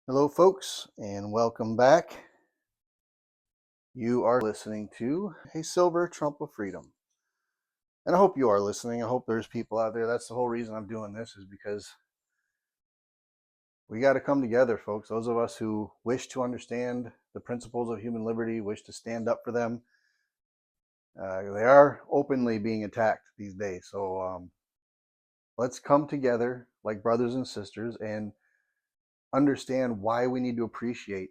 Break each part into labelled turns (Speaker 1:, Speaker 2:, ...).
Speaker 1: Hello, folks, and welcome back. You are listening to A Silver Trump of Freedom. And I hope you are listening. I hope there's people out there. That's the whole reason I'm doing this, is because we got to come together, folks. Those of us who wish to understand the principles of human liberty, wish to stand up for them. They are openly being attacked these days. So let's come together like brothers and sisters and understand why we need to appreciate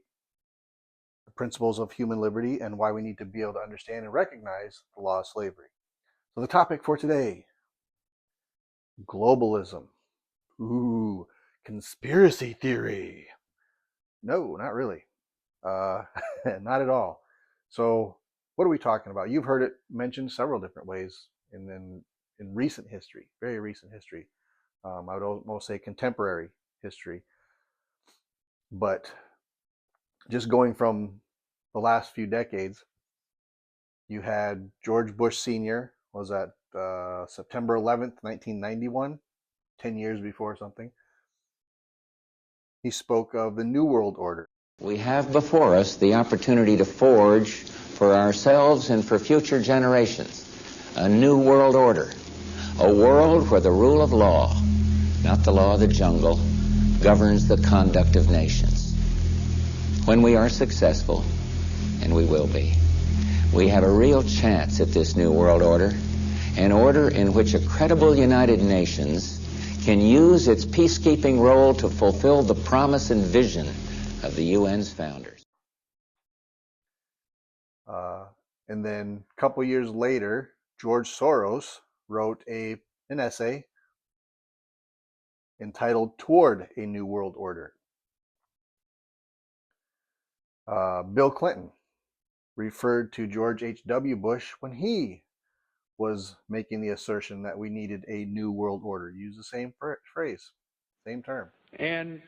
Speaker 1: the principles of human liberty and why we need to be able to understand and recognize the law of slavery. So the topic for today, globalism. Ooh, conspiracy theory. No, not really. Not at all. So what are we talking about? You've heard it mentioned several different ways in recent history, very recent history. I would almost say contemporary history. But just going from the last few decades, you had George Bush Sr. was at September 11th, 1991, 10 years before something. He spoke of the New World Order.
Speaker 2: We have before us the opportunity to forge for ourselves and for future generations a new world order, a world where the rule of law, not the law of the jungle, governs the conduct of nations. When we are successful, and we will be, we have a real chance at this new world order, an order in which a credible United Nations can use its peacekeeping role to fulfill the promise and vision of the UN's founders.
Speaker 1: And then a couple years later, George Soros wrote an essay entitled Toward a New World Order. Bill Clinton referred to George H.W. Bush when he was making the assertion that we needed a new world order. Use the same phrase, same term.
Speaker 3: And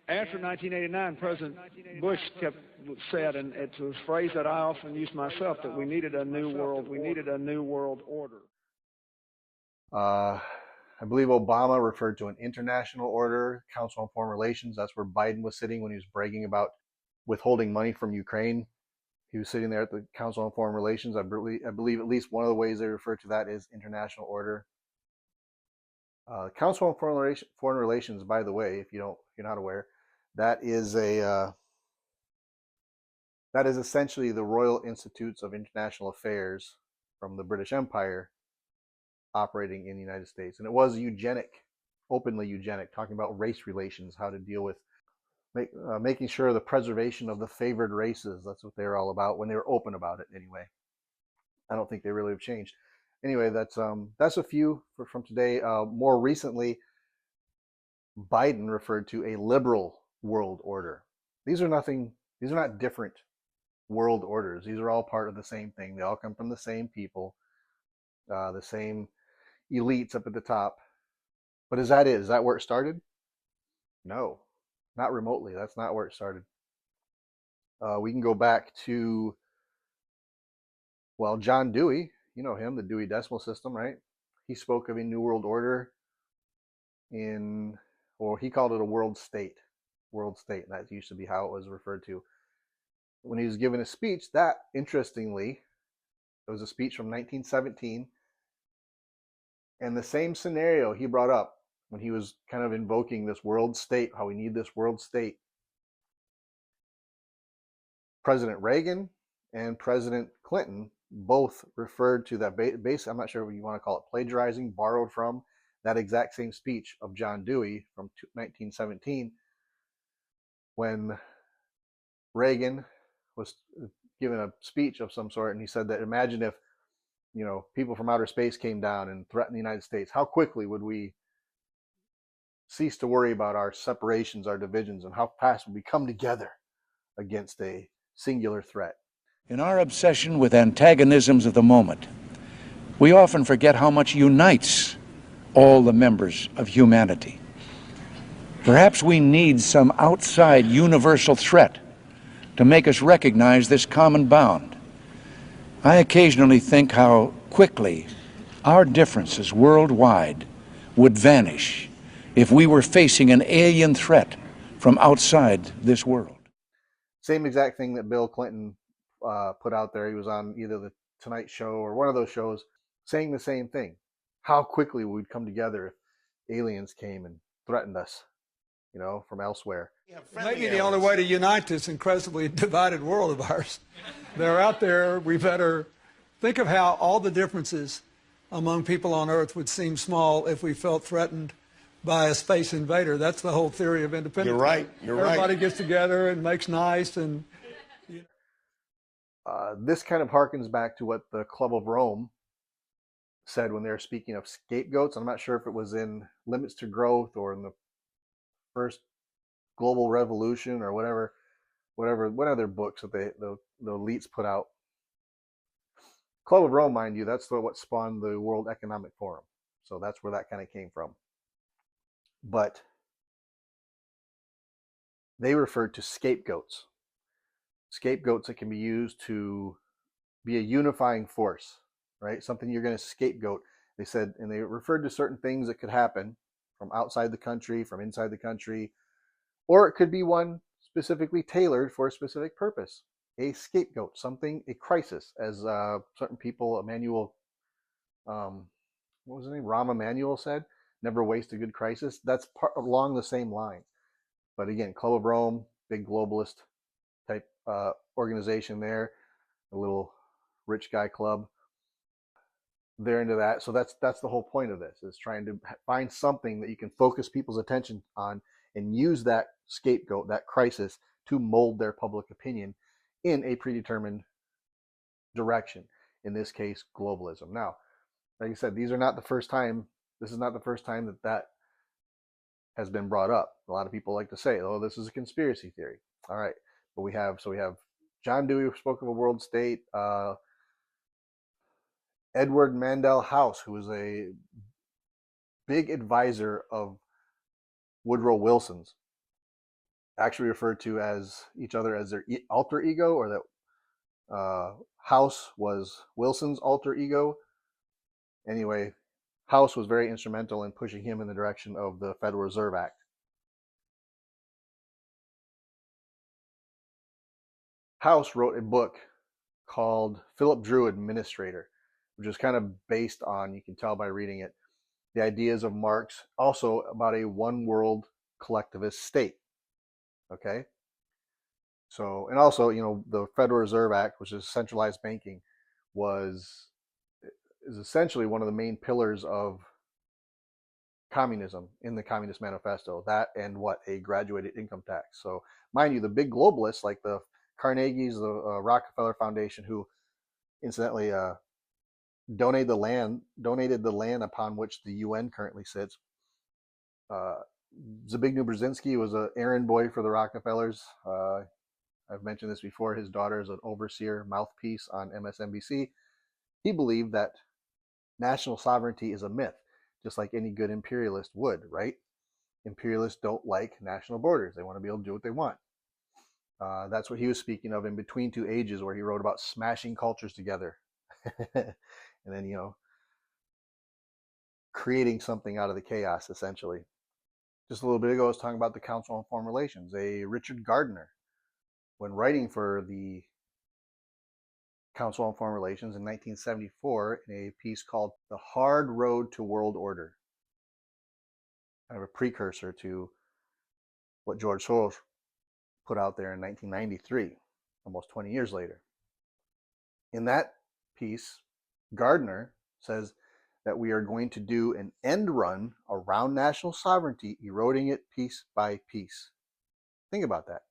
Speaker 3: after 1989, President Bush said, and it's a phrase that I often use myself, that we needed a new world order.
Speaker 1: I believe Obama referred to an international order, Council on Foreign Relations. That's where Biden was sitting when he was bragging about withholding money from Ukraine. He was sitting there at the Council on Foreign Relations. I believe at least one of the ways they refer to that is international order. Council on Foreign Relations, by the way, if you're not aware, that is essentially the Royal Institutes of International Affairs from the British Empire operating in the United States. And it was openly eugenic, talking about race relations, how to deal with making sure the preservation of the favored races. That's what they were all about when they were open about it anyway. I don't think they really have changed. Anyway, that's a few from today. More recently, Biden referred to a liberal world order. These are not different world orders. These are all part of the same thing. They all come from the same people, the same elites up at the top. But is that it? Is that where it started? No, not remotely. That's not where it started. We can go back to, John Dewey. You know him, the Dewey Decimal System, right? He spoke of a new world order he called it a world state. World state. That used to be how it was referred to. When he was giving a speech, that, interestingly, it was a speech from 1917. And the same scenario he brought up when he was kind of invoking this world state, how we need this world state. President Reagan and President Clinton both referred to that base. I'm not sure what you want to call it, plagiarizing, borrowed from that exact same speech of John Dewey from 1917, when Reagan was giving a speech of some sort, and he said that imagine if people from outer space came down and threatened the United States, how quickly would we cease to worry about our separations, our divisions, and how fast would we come together against a singular threat?
Speaker 4: In our obsession with antagonisms of the moment, we often forget how much unites all the members of humanity. Perhaps we need some outside universal threat to make us recognize this common bound. I occasionally think how quickly our differences worldwide would vanish if we were facing an alien threat from outside this world.
Speaker 1: Same exact thing that Bill Clinton put out there. He was on either the Tonight Show or one of those shows saying the same thing. How quickly we'd come together if aliens came and threatened us, from elsewhere.
Speaker 5: Maybe the only way to unite this incredibly divided world of ours. They're out there. We better think of how all the differences among people on Earth would seem small if we felt threatened by a space invader. That's the whole theory of independence.
Speaker 6: You're right.
Speaker 5: Everybody gets together and makes nice. And
Speaker 1: this kind of harkens back to what the Club of Rome said when they were speaking of scapegoats. I'm not sure if it was in Limits to Growth or in the first Global Revolution or whatever one of their books that the elites put out. Club of Rome, mind you, that's what spawned the World Economic Forum. So that's where that kind of came from. But they referred to scapegoats. Scapegoats that can be used to be a unifying force, right? Something you're going to scapegoat. They said, and they referred to certain things that could happen from outside the country, from inside the country, or it could be one specifically tailored for a specific purpose. A scapegoat, something, a crisis, as certain people, Emmanuel, what was his name? Rahm Emanuel said, never waste a good crisis. That's along the same line. But again, Club of Rome, big globalist type organization there, a little rich guy club. They're into that. So that's the whole point of this, is trying to find something that you can focus people's attention on and use that scapegoat, that crisis, to mold their public opinion in a predetermined direction. In this case, globalism. Now, like I said, this is not the first time that has been brought up. A lot of people like to say, oh, this is a conspiracy theory. All right. But we have John Dewey, who spoke of a world state, Edward Mandell House, who was a big advisor of Woodrow Wilson's, actually referred to as each other as their alter ego, or that House was Wilson's alter ego. Anyway, House was very instrumental in pushing him in the direction of the Federal Reserve Act. House wrote a book called Philip Drew Administrator, which is kind of based on, you can tell by reading it, the ideas of Marx, also about a one world collectivist state. Okay? So, and also, the Federal Reserve Act, which is centralized banking, is essentially one of the main pillars of communism in the Communist Manifesto. That and a graduated income tax. So, mind you, the big globalists like the Carnegie's, the Rockefeller Foundation, who incidentally donated the land upon which the UN currently sits. Zbigniew Brzezinski was an errand boy for the Rockefellers. I've mentioned this before. His daughter is an overseer mouthpiece on MSNBC. He believed that national sovereignty is a myth, just like any good imperialist would, right? Imperialists don't like national borders. They want to be able to do what they want. That's what he was speaking of in Between Two Ages, where he wrote about smashing cultures together. And then, creating something out of the chaos, essentially. Just a little bit ago, I was talking about the Council on Foreign Relations. Richard Gardner, when writing for the Council on Foreign Relations in 1974, in a piece called The Hard Road to World Order, kind of a precursor to what George Soros put out there in 1993, almost 20 years later. In that piece, Gardner says that we are going to do an end run around national sovereignty, eroding it piece by piece. Think about that.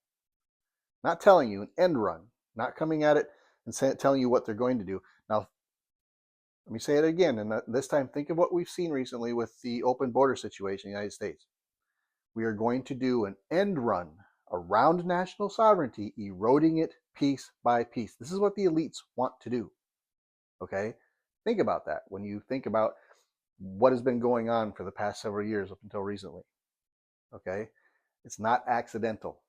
Speaker 1: Not telling you, an end run, not coming at it and telling you what they're going to do. Now, let me say it again, and this time think of what we've seen recently with the open border situation in the United States. We are going to do an end run around national sovereignty, eroding it piece by piece. This is what the elites want to do. Okay? Think about that when you think about what has been going on for the past several years up until recently. Okay? It's not accidental.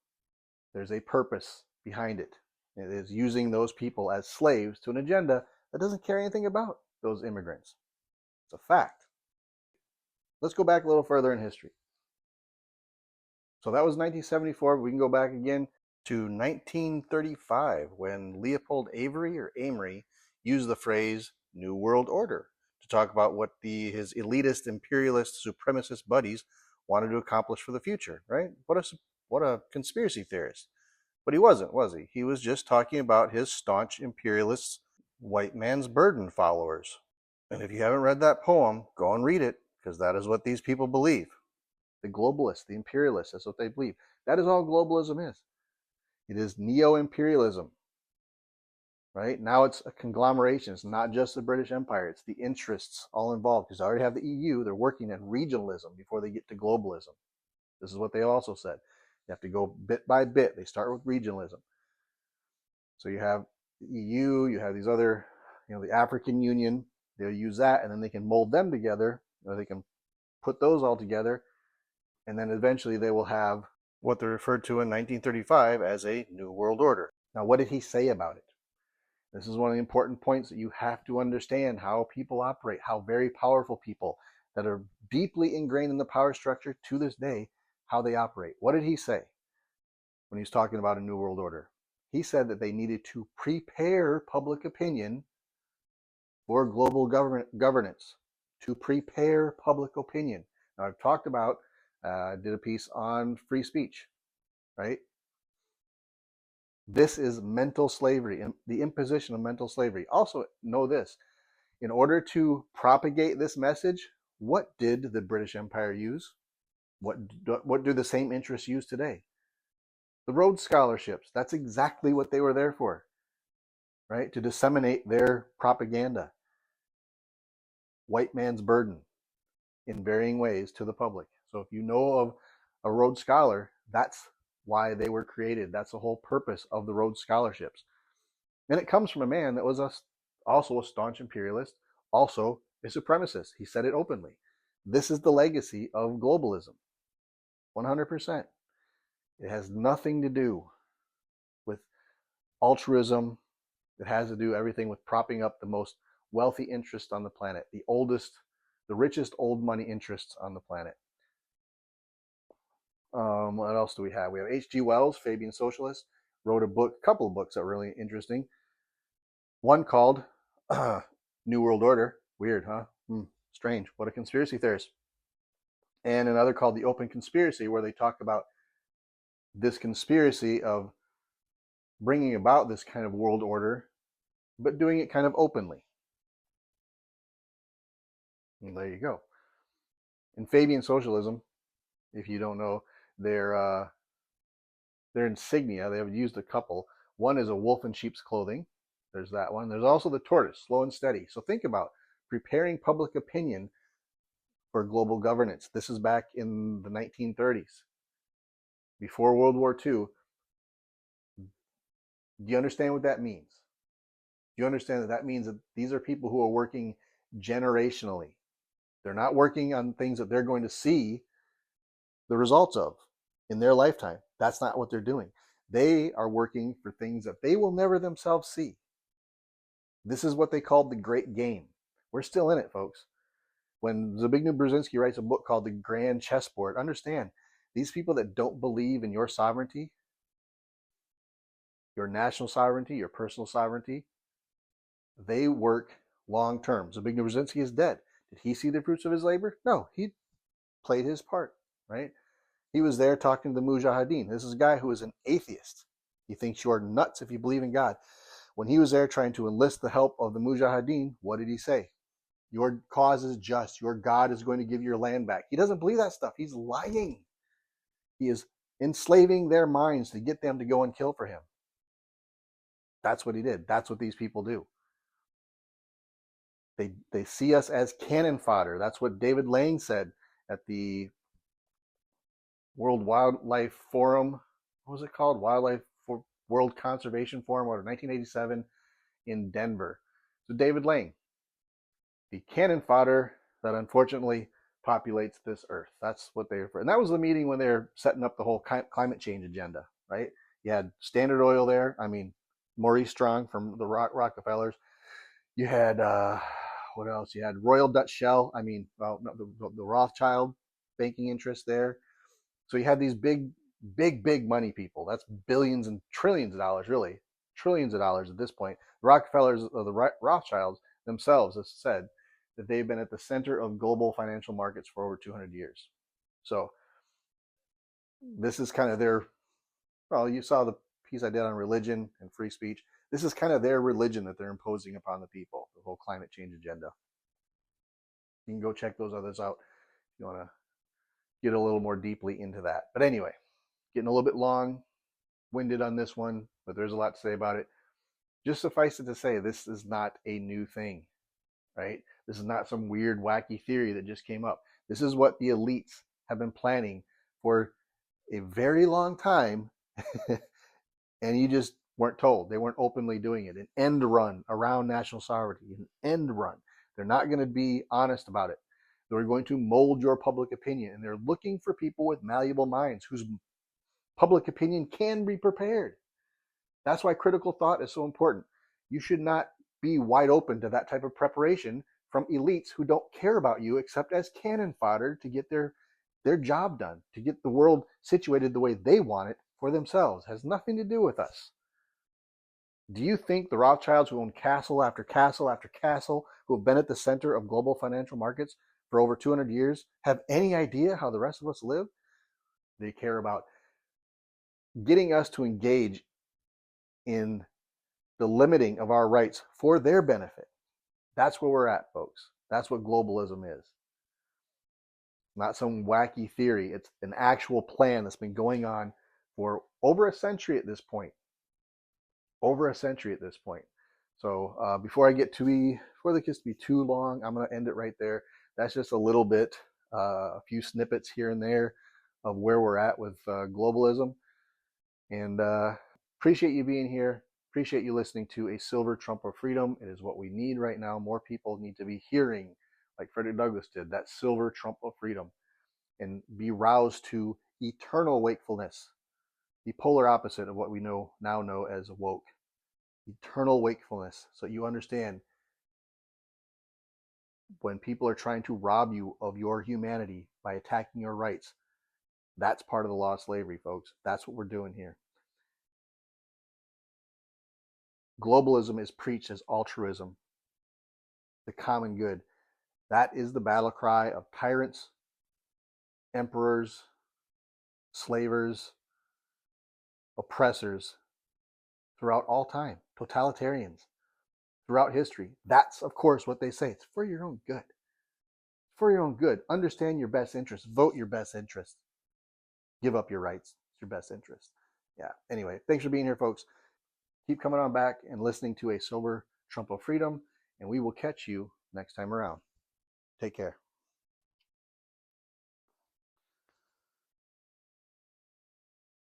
Speaker 1: There's a purpose behind it. It is using those people as slaves to an agenda that doesn't care anything about those immigrants. It's a fact. Let's go back a little further in history. So that was 1974. We can go back again to 1935 when Leopold Amory used the phrase New World Order to talk about what his elitist, imperialist, supremacist buddies wanted to accomplish for the future, right? What a conspiracy theorist. But he wasn't, was he? He was just talking about his staunch imperialist, white man's burden followers. And if you haven't read that poem, go and read it, because that is what these people believe. The globalists, the imperialists, that's what they believe. That is all globalism is. It is neo-imperialism, right? Now it's a conglomeration. It's not just the British Empire. It's the interests all involved, because they already have the EU. They're working in regionalism before they get to globalism. This is what they also said. You have to go bit by bit. They start with regionalism. So you have the EU, you have these other, the African Union. They'll use that, and then they can mold them together, or they can put those all together, and then eventually they will have what they referred to in 1935 as a New World Order. Now, what did he say about it? This is one of the important points that you have to understand how people operate, how very powerful people that are deeply ingrained in the power structure to this day, how they operate. What did he say when he was talking about a New World Order? He said that they needed to prepare public opinion for global governance, to prepare public opinion. Now, I've talked about, did a piece on free speech, right? This is mental slavery, the imposition of mental slavery. Also, know this, in order to propagate this message, what did the British Empire use? What do the same interests use today? The Rhodes Scholarships. That's exactly what they were there for, right? To disseminate their propaganda. White man's burden in varying ways to the public. So if you know of a Rhodes Scholar, that's why they were created. That's the whole purpose of the Rhodes Scholarships. And it comes from a man that was also a staunch imperialist, also a supremacist. He said it openly. This is the legacy of globalism. 100%. It has nothing to do with altruism. It has to do everything with propping up the most wealthy interests on the planet, the richest old money interests on the planet. What else do we have? We have H.G. Wells, Fabian Socialist, wrote a couple of books that were really interesting. One called New World Order. Weird, huh? Strange. What a conspiracy theorist. And another called The Open Conspiracy, where they talk about this conspiracy of bringing about this kind of world order, but doing it kind of openly. And there you go. In Fabian Socialism, if you don't know, their insignia, they have used a couple. One is a wolf in sheep's clothing. There's that one. There's also the tortoise, slow and steady. So think about preparing public opinion for global governance. This is back in the 1930s, before World War II. Do you understand what that means? Do you understand that that means that these are people who are working generationally? They're not working on things that they're going to see the results of in their lifetime. That's not what they're doing. They are working for things that they will never themselves see. This is what they called the Great Game. We're still in it, folks. When Zbigniew Brzezinski writes a book called The Grand Chessboard, understand, these people that don't believe in your sovereignty, your national sovereignty, your personal sovereignty, they work long term. Zbigniew Brzezinski is dead. Did he see the fruits of his labor? No, he played his part, right? He was there talking to the Mujahideen. This is a guy who is an atheist. He thinks you're nuts if you believe in God. When he was there trying to enlist the help of the Mujahideen, what did he say? Your cause is just. Your God is going to give your land back. He doesn't believe that stuff. He's lying. He is enslaving their minds to get them to go and kill for him. That's what he did. That's what these people do. They see us as cannon fodder. That's what David Lang said at the World Wildlife Forum. What was it called? World Conservation Forum, 1987 in Denver. So David Lang, the cannon fodder that unfortunately populates this earth. That's what they refer. And that was the meeting when they were setting up the whole climate change agenda, right? You had Standard Oil there. I mean, Maurice Strong from the Rockefellers. You had, what else? You had Royal Dutch Shell. I mean, the Rothschild banking interest there. So you had these big money people. That's billions and trillions of dollars, really. Trillions of dollars at this point. The Rockefellers or the Rothschilds themselves have said that they've been at the center of global financial markets for over 200 years. So this is kind of their, well, you saw the piece I did on religion and free speech. This is kind of their religion that they're imposing upon the people, the whole climate change agenda. You can go check those others out if you want to get a little more deeply into that. But anyway, getting a little bit long-winded on this one, but there's a lot to say about it. Just suffice it to say, this is not a new thing, right? This is not some weird, wacky theory that just came up. This is what the elites have been planning for a very long time, and you just weren't told. They weren't openly doing it. An end run around national sovereignty, an end run. They're not going to be honest about it. They're going to mold your public opinion, and they're looking for people with malleable minds whose public opinion can be prepared. That's why critical thought is so important. You should not be wide open to that type of preparation from elites who don't care about you except as cannon fodder to get their job done, to get the world situated the way they want it for themselves. It has nothing to do with us. Do you think the Rothschilds, who own castle after castle after castle, who have been at the center of global financial markets for over 200 years, have any idea how the rest of us live? They care about getting us to engage in the limiting of our rights for their benefit. That's where we're at, folks. That's what globalism is. Not some wacky theory. It's an actual plan that's been going on for over a century at this point. Over a century at this point. So before this gets to be too long, I'm going to end it right there. That's just a little bit, a few snippets here and there of where we're at with globalism. And appreciate you being here. Appreciate you listening to A Silver Trump of Freedom. It is what we need right now. More people need to be hearing, like Frederick Douglass did, that silver trump of freedom, and be roused to eternal wakefulness, the polar opposite of what we now know as woke. Eternal wakefulness, so you understand when people are trying to rob you of your humanity by attacking your rights, that's part of the law of slavery, folks. That's what we're doing here. Globalism is preached as altruism, the common good. That is the battle cry of tyrants, emperors, slavers, oppressors throughout all time, totalitarians throughout history. That's, of course, what they say. It's for your own good. For your own good. Understand your best interest. Vote your best interest. Give up your rights. It's your best interest. Yeah. Anyway, thanks for being here, folks. Keep coming on back and listening to A Silver Trump of Freedom, and we will catch you next time around. Take care.